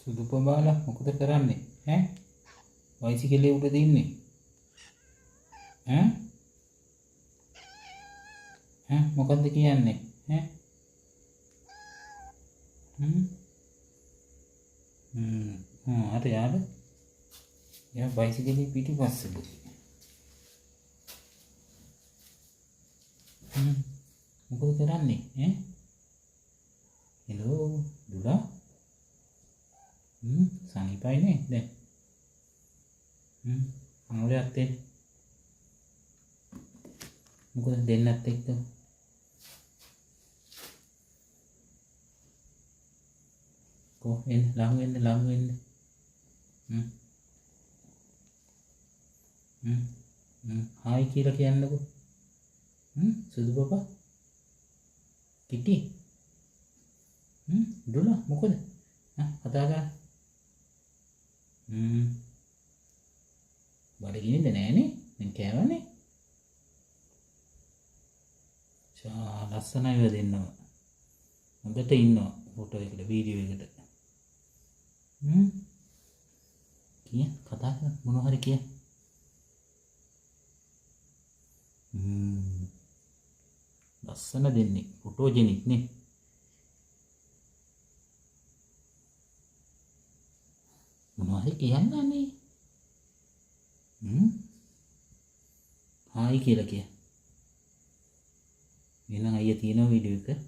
සුදු පබාලා මොකද කරන්නේ ඈ? බයිසිකලේ උඩද ඉන්නේ ඈ? මොකද්ද කියන්නේ ඈ? අර යා බයිසිකලේ පිටිපස්සේද? මොකද කරන්නේ ඈ? හෙලෝ දුලා සනීපයි නේ දැන් අමුලයක් තේ මොකද දෙන්නත් එක්ක කො එන්න ලඟ වෙන්න හායි කියලා කියන්නකෝ සුදු පපා කිටි දුලා මොකද කතා කරා බඩගිනින්ද නෑනේ දැන් කෑවනේ ලස්සනයිව දෙන්නව හොඳට ඉන්නවා ෆොටෝ එකට වීඩියෝ එකට කිය කතා කර මොනවා හරි කිය ලස්සන දෙන්නේ ෆොටෝජෙනික් නේ මොනවා හරි කියන්නනේ හායි කියලා කිය එහෙනම් අයියා තියෙනවා වීඩියෝ එක